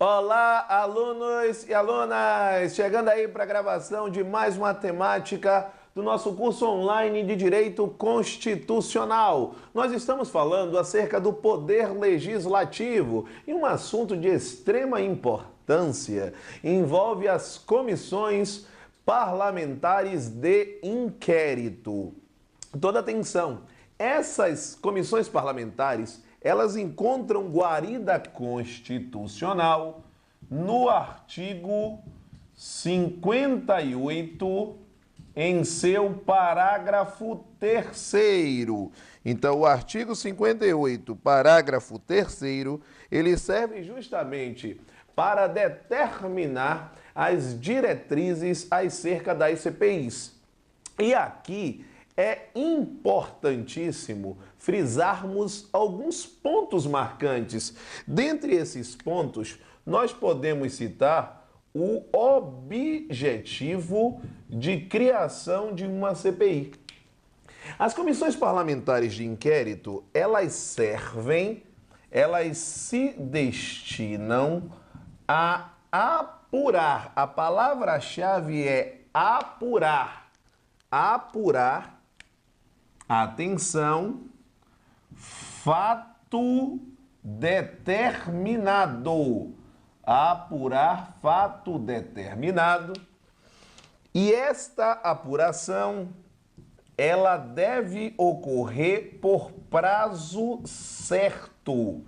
Olá, alunos e alunas! Chegando aí para a gravação de mais uma temática do nosso curso online de Direito Constitucional. Nós estamos falando acerca do Poder Legislativo e um assunto de extrema importância. Envolve as comissões parlamentares de inquérito. Toda atenção! Essas comissões parlamentares elas encontram guarida constitucional no artigo 58, em seu parágrafo 3º. Então, o artigo 58, parágrafo 3º, ele serve justamente para determinar as diretrizes acerca das CPIs. E aqui é importantíssimo frisarmos alguns pontos marcantes. Dentre esses pontos, nós podemos citar o objetivo de criação de uma CPI. As comissões parlamentares de inquérito, elas se destinam a apurar. A palavra-chave é apurar. Atenção, fato determinado. Apurar fato determinado. E esta apuração, ela deve ocorrer por prazo certo.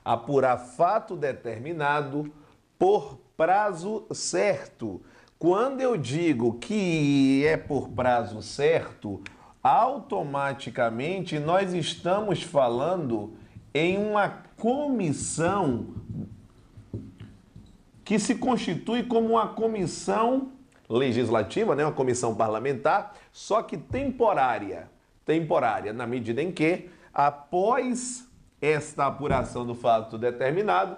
Apurar fato determinado por prazo certo. Quando eu digo que é por prazo certo, automaticamente nós estamos falando em uma comissão que se constitui como uma comissão legislativa, né? Uma comissão parlamentar, só que temporária. Temporária, na medida em que, após esta apuração do fato determinado,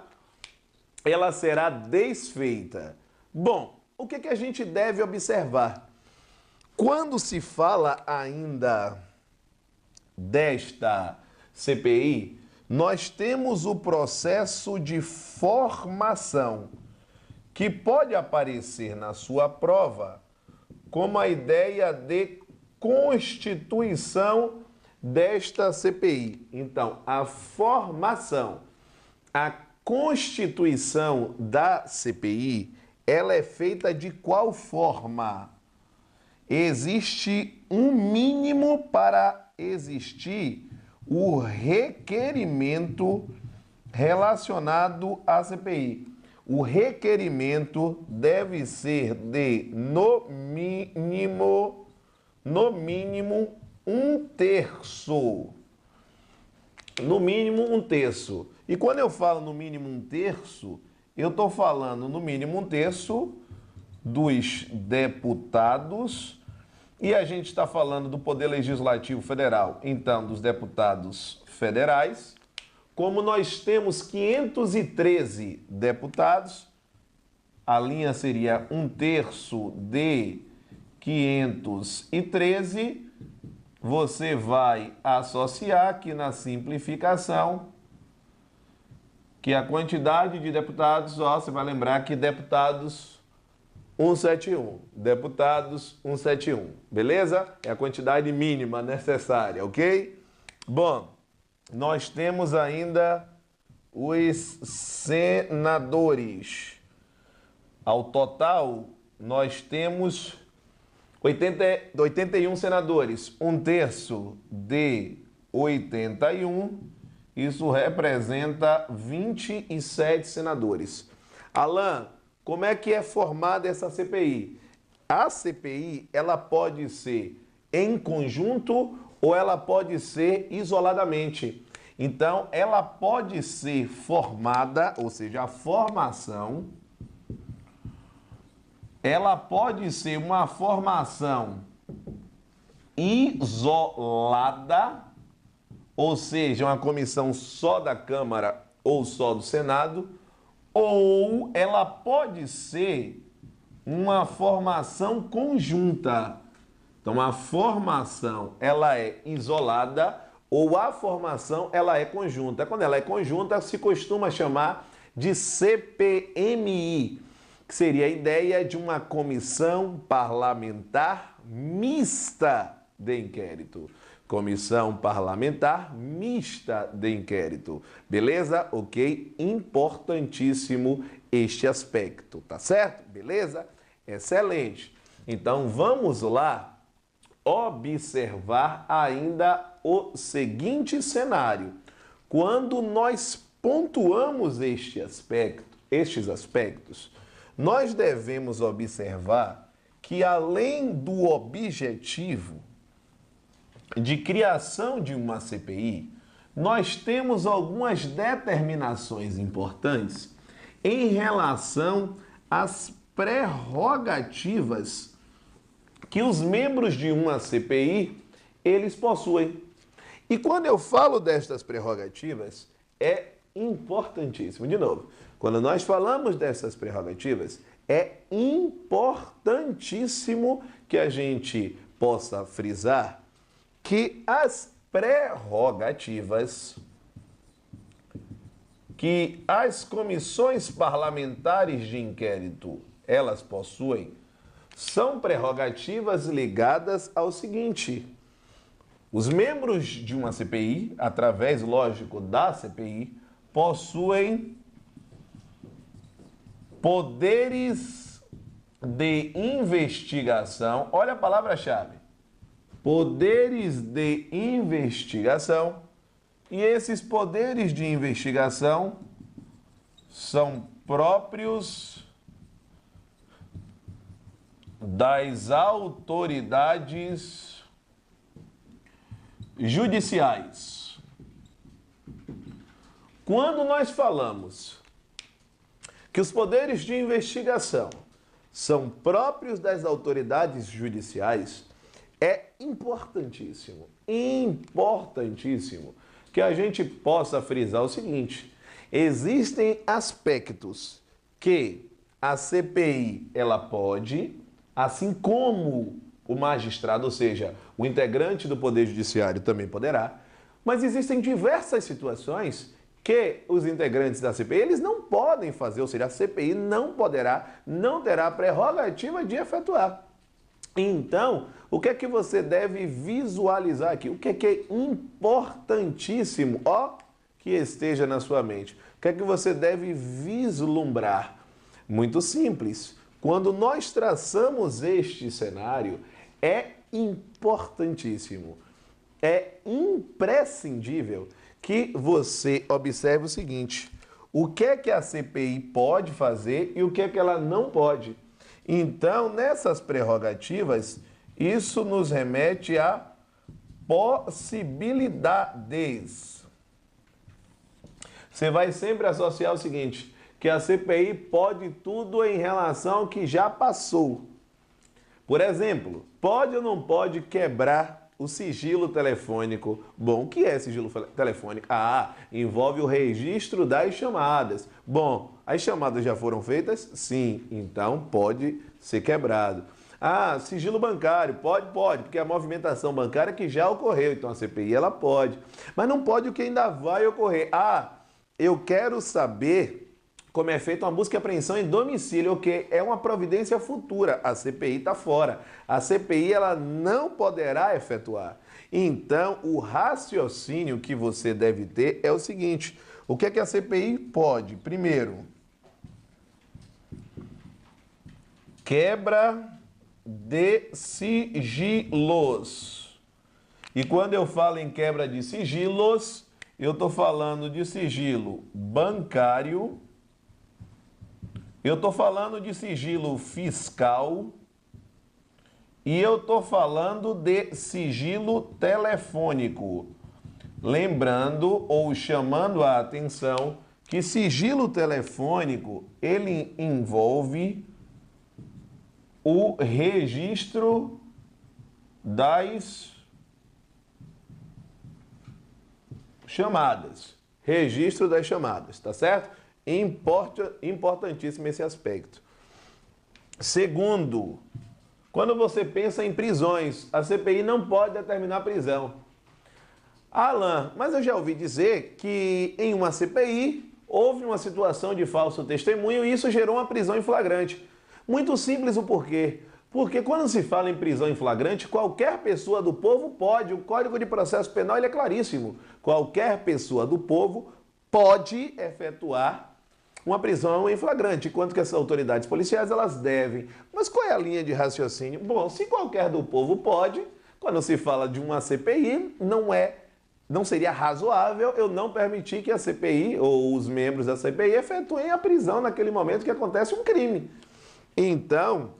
ela será desfeita. Bom, o que a gente deve observar? Quando se fala ainda desta CPI, nós temos o processo de formação, que pode aparecer na sua prova como a ideia de constituição desta CPI. Então, a formação, a constituição da CPI, ela é feita de qual forma? Existe um mínimo para existir o requerimento relacionado à CPI. O requerimento deve ser de, no mínimo, um terço. No mínimo, um terço. E quando eu falo no mínimo um terço, eu estou falando no mínimo um terço dos deputados, e a gente está falando do Poder Legislativo Federal, então dos deputados federais. Como nós temos 513 deputados, a linha seria um terço de 513, você vai associar aqui na simplificação que a quantidade de deputados, você vai lembrar que deputados 171, deputados 171, beleza? É a quantidade mínima necessária, ok? Bom, nós temos ainda os senadores. Ao total, nós temos 81 senadores, um terço de 81, isso representa 27 senadores. Alan, como é que é formada essa CPI? A CPI, ela pode ser em conjunto ou ela pode ser isoladamente. Então, ela pode ser formada, ou seja, a formação, ela pode ser uma formação isolada, ou seja, uma comissão só da Câmara ou só do Senado, ou ela pode ser uma formação conjunta. Então, a formação, ela é isolada ou a formação, ela é conjunta. Quando ela é conjunta, se costuma chamar de CPMI, que seria a ideia de uma comissão parlamentar mista de inquérito. Comissão parlamentar mista de inquérito. Beleza? Ok? Importantíssimo este aspecto, tá certo? Beleza? Excelente. Então vamos lá observar ainda o seguinte cenário. Quando nós pontuamos estes aspectos, nós devemos observar que além do objetivo de criação de uma CPI, nós temos algumas determinações importantes em relação às prerrogativas que os membros de uma CPI, eles possuem. E quando eu falo destas prerrogativas, é importantíssimo. De novo, quando nós falamos dessas prerrogativas, é importantíssimo que a gente possa frisar que as prerrogativas que as comissões parlamentares de inquérito elas possuem são prerrogativas ligadas ao seguinte: os membros de uma CPI, através, lógico, da CPI, possuem poderes de investigação. Olha a palavra-chave. Poderes de investigação. E esses poderes de investigação são próprios das autoridades judiciais. Quando nós falamos que os poderes de investigação são próprios das autoridades judiciais, é importantíssimo que a gente possa frisar o seguinte: existem aspectos que a CPI ela pode, assim como o magistrado, ou seja, o integrante do Poder Judiciário também poderá, mas existem diversas situações que os integrantes da CPI eles não podem fazer, ou seja, a CPI não terá prerrogativa de efetuar. Então, o que é que você deve visualizar aqui? O que é importantíssimo, que esteja na sua mente? O que é que você deve vislumbrar? Muito simples. Quando nós traçamos este cenário, é importantíssimo, é imprescindível que você observe o seguinte: o que é que a CPI pode fazer e o que é que ela não pode. Então, nessas prerrogativas, isso nos remete a possibilidades. Você vai sempre associar o seguinte, que a CPI pode tudo em relação ao que já passou. Por exemplo, pode ou não pode quebrar o sigilo telefônico? Bom, o que é sigilo telefônico? Envolve o registro das chamadas. Bom, as chamadas já foram feitas? Sim, então pode ser quebrado. Sigilo bancário, pode, porque a movimentação bancária que já ocorreu, então a CPI ela pode. Mas não pode o que ainda vai ocorrer. Eu quero saber como é feita uma busca e apreensão em domicílio, que é uma providência futura. A CPI está fora. A CPI ela não poderá efetuar. Então, o raciocínio que você deve ter é o seguinte: o que é que a CPI pode? Primeiro, quebra de sigilos. E quando eu falo em quebra de sigilos, eu estou falando de sigilo bancário, eu estou falando de sigilo fiscal e eu estou falando de sigilo telefônico. Lembrando ou chamando a atenção que sigilo telefônico, ele envolve o registro das chamadas. Registro das chamadas, tá certo? Importantíssimo esse aspecto. Segundo, quando você pensa em prisões, a CPI não pode determinar prisão. Alan, mas eu já ouvi dizer que em uma CPI houve uma situação de falso testemunho e isso gerou uma prisão em flagrante. Muito simples o porquê. Porque quando se fala em prisão em flagrante, qualquer pessoa do povo pode. O Código de Processo Penal ele é claríssimo. Qualquer pessoa do povo pode efetuar uma prisão em flagrante, enquanto que as autoridades policiais elas devem. Mas qual é a linha de raciocínio? Bom, se qualquer do povo pode, quando se fala de uma CPI, não seria razoável eu não permitir que a CPI ou os membros da CPI efetuem a prisão naquele momento que acontece um crime. Então,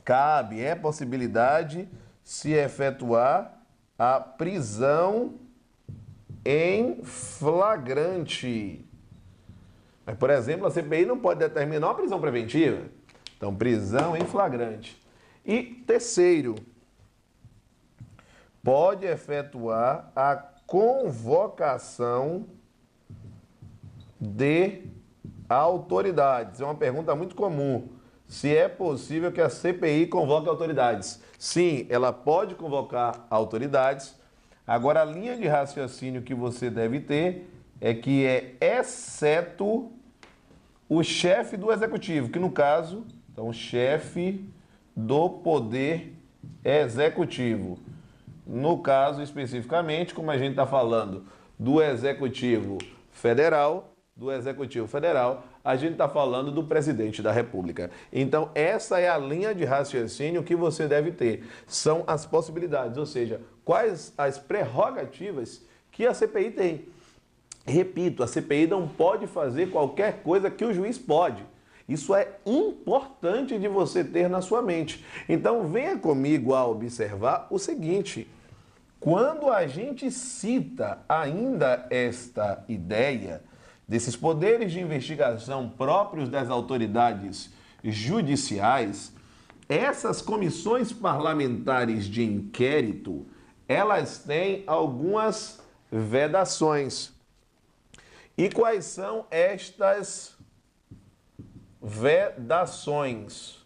cabe, é possibilidade se efetuar a prisão em flagrante. Mas, por exemplo, a CPI não pode determinar uma prisão preventiva. Então, prisão em flagrante. E terceiro, pode efetuar a convocação de autoridades. É uma pergunta muito comum. Se é possível que a CPI convoque autoridades. Sim, ela pode convocar autoridades. Agora, a linha de raciocínio que você deve ter é que é exceto o chefe do executivo, que no caso, então, o chefe do poder executivo. No caso, especificamente, como a gente está falando do Executivo Federal, a gente está falando do presidente da República. Então, essa é a linha de raciocínio que você deve ter. São as possibilidades, ou seja, quais as prerrogativas que a CPI tem. Repito, a CPI não pode fazer qualquer coisa que o juiz pode. Isso é importante de você ter na sua mente. Então, venha comigo a observar o seguinte: quando a gente cita ainda esta ideia desses poderes de investigação próprios das autoridades judiciais, essas comissões parlamentares de inquérito, elas têm algumas vedações. E quais são estas vedações?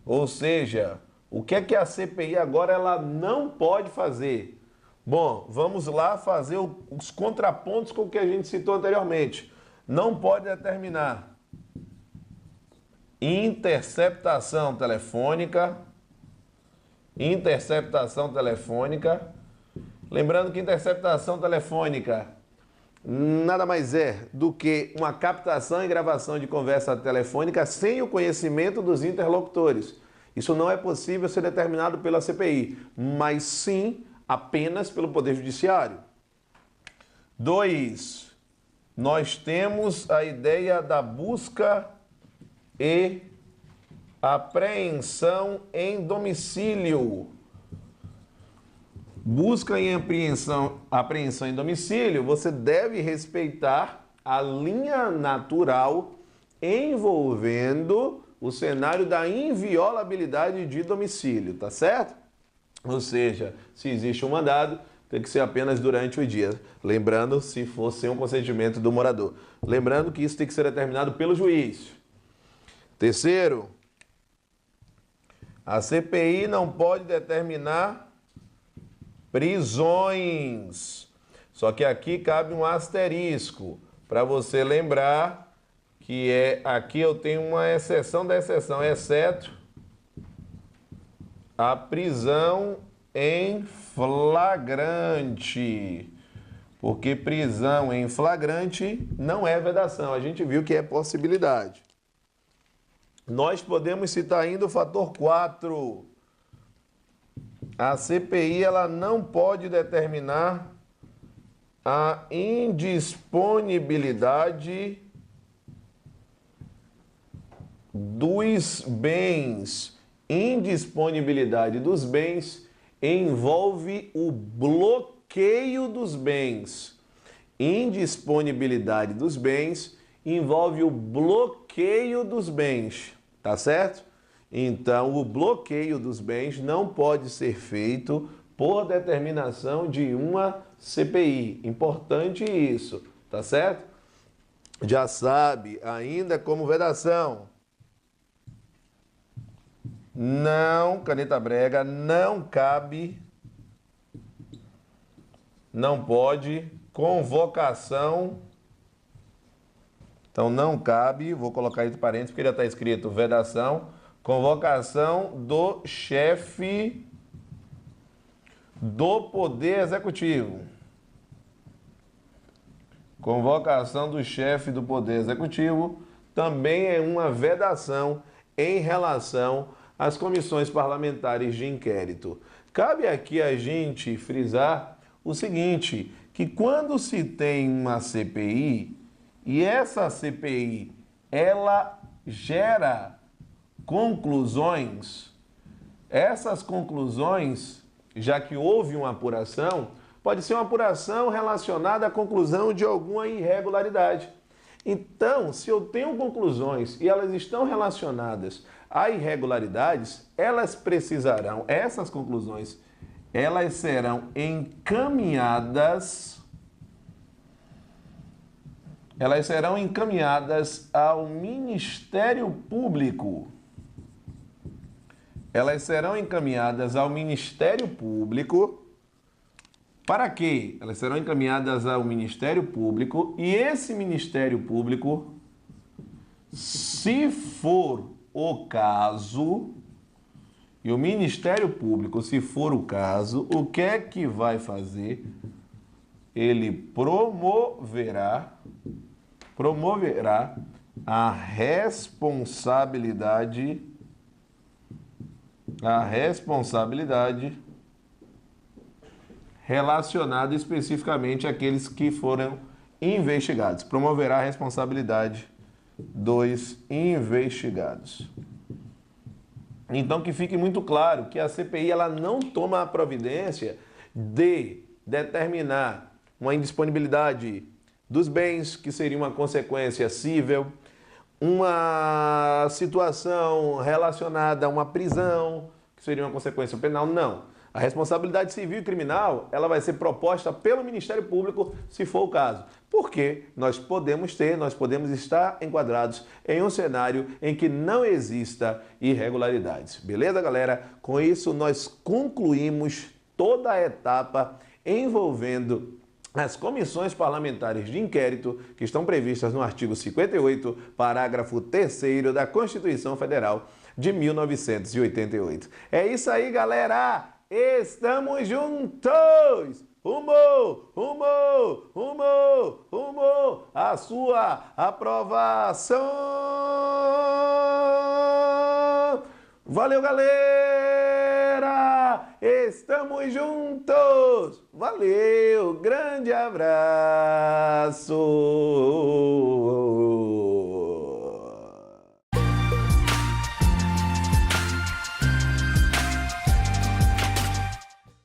Ou seja, o que é que a CPI agora ela não pode fazer? Bom, vamos lá fazer os contrapontos com o que a gente citou anteriormente. Não pode determinar interceptação telefônica. Lembrando que interceptação telefônica nada mais é do que uma captação e gravação de conversa telefônica sem o conhecimento dos interlocutores. Isso não é possível ser determinado pela CPI, mas sim apenas pelo Poder Judiciário. 2. Nós temos a ideia da busca e apreensão em domicílio. Busca e apreensão em domicílio, você deve respeitar a linha natural envolvendo o cenário da inviolabilidade de domicílio, tá certo? Ou seja, se existe um mandado, tem que ser apenas durante o dia. Lembrando, se for sem um consentimento do morador. Lembrando que isso tem que ser determinado pelo juiz. Terceiro, a CPI não pode determinar prisões. Só que aqui cabe um asterisco para você lembrar que aqui eu tenho uma exceção da exceção, exceto a prisão em flagrante. Porque prisão em flagrante não é vedação. A gente viu que é possibilidade. Nós podemos citar ainda o fator 4. A CPI ela não pode determinar a indisponibilidade dos bens. Indisponibilidade dos bens envolve o bloqueio dos bens. Indisponibilidade dos bens envolve o bloqueio dos bens, tá certo? Então, o bloqueio dos bens não pode ser feito por determinação de uma CPI. Importante isso, tá certo? Já sabe, ainda como vedação. Não, caneta brega, não cabe, não pode, convocação, Então não cabe, vou colocar entre parênteses porque já está escrito vedação, convocação do chefe do Poder Executivo. Convocação do chefe do Poder Executivo também é uma vedação em relação às comissões parlamentares de inquérito. Cabe aqui a gente frisar o seguinte, que quando se tem uma CPI e essa CPI ela gera conclusões, essas conclusões, já que houve uma apuração, pode ser uma apuração relacionada à conclusão de alguma irregularidade. Então, se eu tenho conclusões e elas estão relacionadas a irregularidades, essas conclusões, elas serão encaminhadas ao Ministério Público. Elas serão encaminhadas ao Ministério Público. Para quê? Elas serão encaminhadas ao Ministério Público e esse Ministério Público, se for o caso, e o Ministério Público, se for o caso, o que é que vai fazer? Ele promoverá a responsabilidade relacionada especificamente àqueles que foram investigados. Promoverá a responsabilidade dos investigados. Então, que fique muito claro que a CPI ela não toma a providência de determinar uma indisponibilidade dos bens, que seria uma consequência cível, uma situação relacionada a uma prisão, que seria uma consequência penal. Não. A responsabilidade civil e criminal ela vai ser proposta pelo Ministério Público, se for o caso. Porque nós podemos estar enquadrados em um cenário em que não exista irregularidades. Beleza, galera? Com isso, nós concluímos toda a etapa envolvendo as comissões parlamentares de inquérito que estão previstas no artigo 58, parágrafo 3º da Constituição Federal de 1988. É isso aí, galera! Estamos juntos! Rumo à sua aprovação! Valeu, galera! Estamos juntos! Valeu! Grande abraço!